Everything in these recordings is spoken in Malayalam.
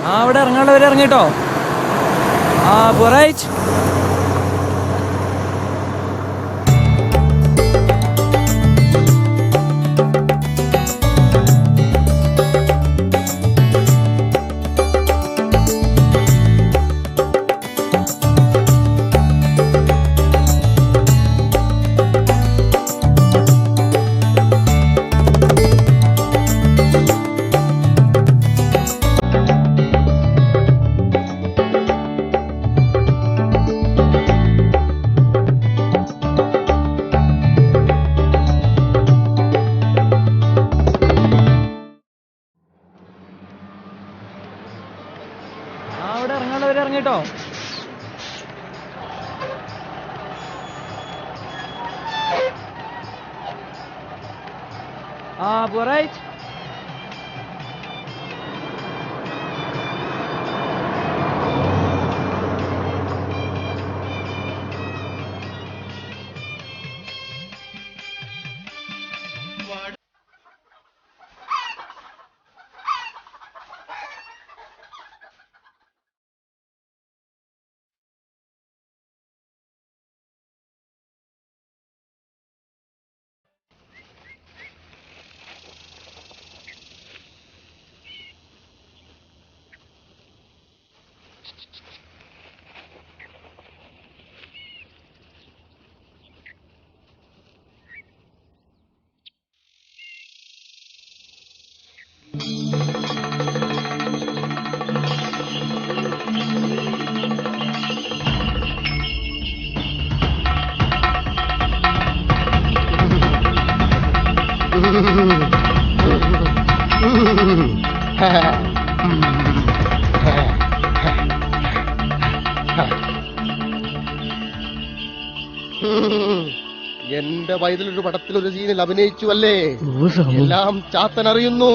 ആ അവിടെ ഇറങ്ങാനുള്ളവർ ഇറങ്ങിട്ടോ. ആ ബുറൈറ്റ് ഇറങ്ങിട്ടോ. ആ ബുറൈറ്റ് എന്റെ വയതിലൊരു പടത്തിലൊരു സീനിൽ അഭിനയിച്ചു അല്ലേ? എല്ലാം ചാത്തൻ അറിയുന്നു.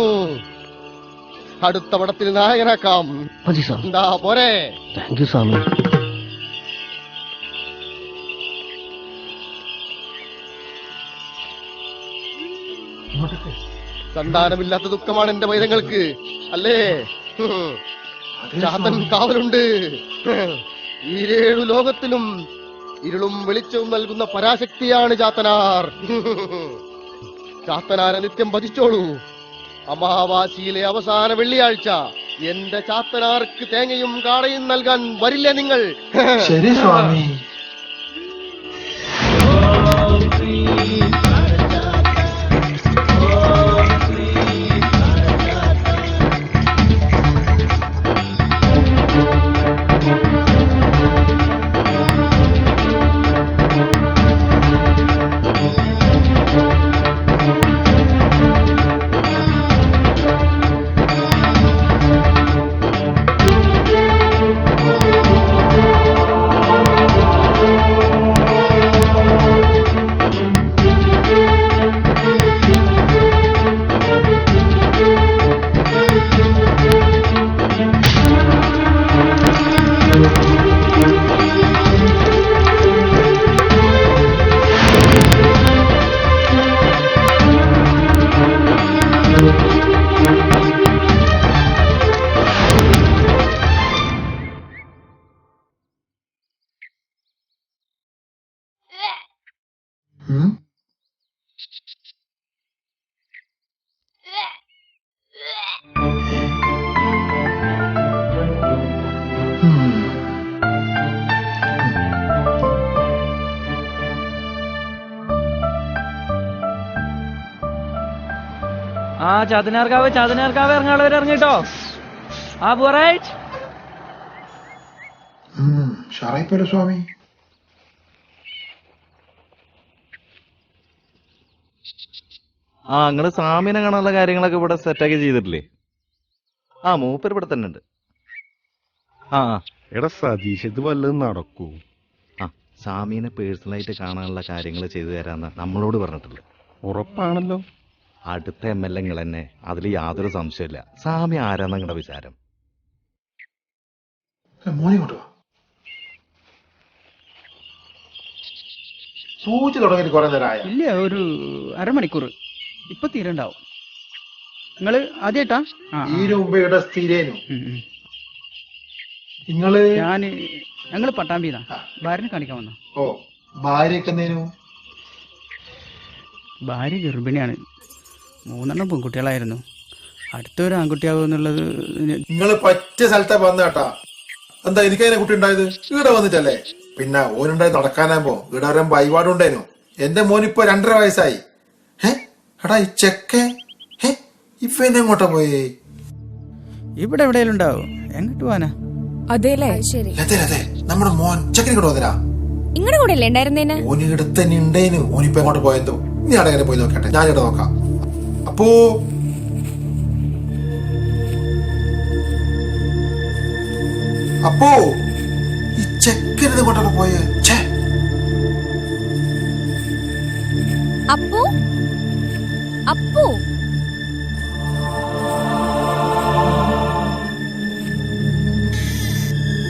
അടുത്ത പടത്തിൽ നായകനാക്കാം. എന്താ പോരെ? സന്താനമില്ലാത്ത ദുഃഖമാണ് എന്റെ വൈരങ്ങൾക്ക് അല്ലേ? ചാത്തൻ കാവലുണ്ട്. ഈ 7 ലോകത്തിലും ഇരുളും വെളിച്ചവും നൽകുന്ന പരാശക്തിയാണ് ചാത്തനാർ. ചാത്തനാരെ നിത്യം ഭജിച്ചോളൂ. അമാവാസിയിലെ അവസാന വെള്ളിയാഴ്ച എന്റെ ചാത്തനാർക്ക് തേങ്ങയും കാടയും നൽകാൻ വരില്ലേ നിങ്ങൾ? ശരി സ്വാമി. ആ ചാതനാർക്കാവ് ഇറങ്ങാനുള്ളവർ ഇറങ്ങിട്ടോ. ആ ബുറൈറ്റ് ഷാറായിപ്പോലോ സ്വാമി. ആ നിങ്ങള് സ്വാമിനെ കാണാനുള്ള കാര്യങ്ങളൊക്കെ ഇവിടെ സെറ്റാക്കി ചെയ്തിട്ടില്ലേ? ആ മൂപ്പര് ഇവിടെ തന്നെ ഉണ്ട്. ആ എടാ സതീഷ്, ഇത് വല്ലതും നടക്കൂ? ആ സ്വാമീനെ പേഴ്സണലായിട്ട് കാണാനുള്ള കാര്യങ്ങൾ ചെയ്തു തരാന്ന് നമ്മളോട് പറഞ്ഞിട്ടില്ല. ഉറപ്പാണല്ലോ. അടുത്ത MLA നിങ്ങൾ തന്നെ, അതിൽ യാതൊരു സംശയമില്ല. സ്വാമി ആരാന്ന നിങ്ങളുടെ വിചാരം? മോനെ കൊണ്ടുവാ. സൂചി തുടങ്ങിയിട്ട് കുറെ നേരമായ? ഇല്ല, ഒരു അരമണിക്കൂർ. ഇപ്പൊ തീരണ്ടാവും. നിങ്ങള് ആദ്യമായിട്ടാ? ഈ രൂപയുടെ സ്ഥിരേനു. നിങ്ങള് ഞങ്ങള് പട്ടാമ്പിന്നാ ഭാര്യനെ കാണിക്കാൻ വന്ന. ഓ ഭാര്യയൊക്കെ എന്തേനു? ഭാര്യ ഗർഭിണിയാണ്. 3 പെൺകുട്ടികളായിരുന്നു. അടുത്തൊരു ആൺകുട്ടിയാവും എന്നുള്ളത് നിങ്ങള് പറ്റിയ സ്ഥലത്താ വന്ന കേട്ടാ. എന്താ എനിക്കതിനെ കുട്ടി ഉണ്ടായത്? ഇവിടെ വന്നിട്ടല്ലേ. പിന്നെ ഓനുണ്ടായി നടക്കാനാകുമ്പോ ഇവിടെ വരാൻ വഴിപാടുണ്ടായിരുന്നു. എന്റെ മോനിപ്പോ 2.5 വയസ്സായി. എടാ ഈ ചെക്കെ ഇപ്പൊ എന്നെ എങ്ങോട്ടാ പോയേ? ഇവിടെ എവിടെയെങ്കിലും ഉണ്ടാവും. എങ്ങോട്ട് പോവാനാ? അതേല്ലേ ശരി. അതെ നമ്മുടെ മോൻ ചെക്കനെ കൂടെ വന്നരാ. നിങ്ങളുടെ കൂടെ അല്ലേ ഉണ്ടായിരുന്നേന്? ഓന് ഇടത്ത് തന്നെ ഉണ്ടേനു. ഓനിപ്പോ എങ്ങോട്ട് പോയെന്തോ. നീ അവിടെ എങ്ങനെ പോയി നോക്കട്ടെ, ഞാനിവിടെ നോക്കാം. അപ്പോ ഈ ചെക്കനെ എങ്ങോട്ടാണ് പോയേ? അപ്പു അപ്പു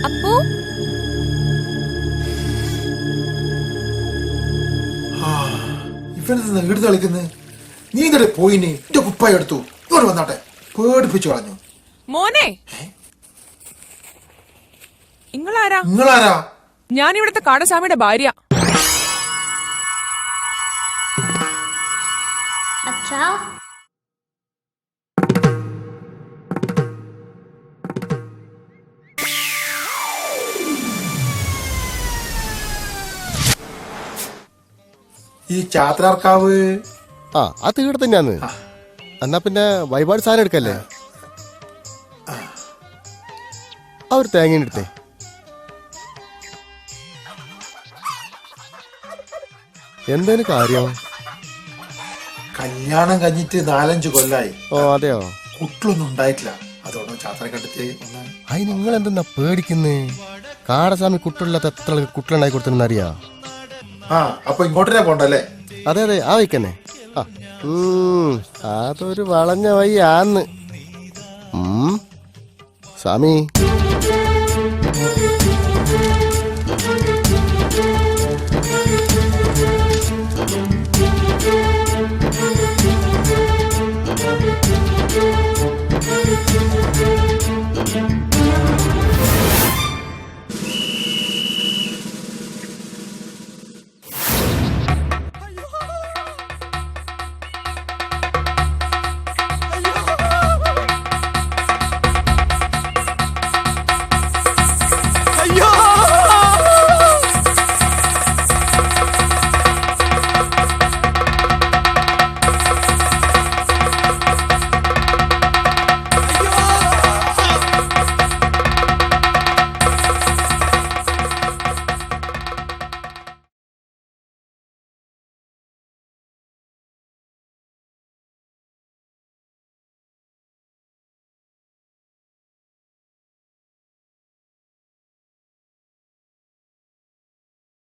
അപ്പു ഇവനെന്താ എടുത്ത് കളിക്കുന്നത്? നീ ഇങ്ങോട്ട് പോയിന് എന്റെ കുപ്പായ എടുത്തു ഇങ്ങോട്ട് വന്നാട്ടെ. പേടിപ്പിച്ചു കളഞ്ഞു. മോനെ, നിങ്ങളാരാ? ഞാൻ ഇവിടുത്തെ കാടസ്വാമിയുടെ ഭാര്യ. ഈ ചാത്രാർക്കാവ് ആ തീടെ തന്നെയാന്ന്. എന്നാ പിന്നെ വഴിപാട് സാധനം എടുക്കല്ലേ? ആ ഒരു തേങ്ങ എടുത്തേ. എന്തേന് കാര്യം? കല്യാണം കഴിഞ്ഞിട്ട് 4-5 കൊല്ലായി. ഓ അതെയോ? കുട്ടികളൊന്നും ഉണ്ടായിട്ടില്ല. അതോടെ ചാത്ര കണ്ടെത്തി. അയ് നിങ്ങൾ എന്തെന്നാ പേടിക്കുന്നേ? കാടസ്വാമി കുട്ടികളില്ലാത്ത എത്ര കുട്ടികളുണ്ടായി കൊടുത്തെന്നറിയാ? അപ്പൊ ഇങ്ങോട്ടേ പോണ്ടല്ലേ? അതെ ആ വയ്ക്കന്നെ. അതൊരു വളഞ്ഞ വഴിയാന്ന്. സ്വാമി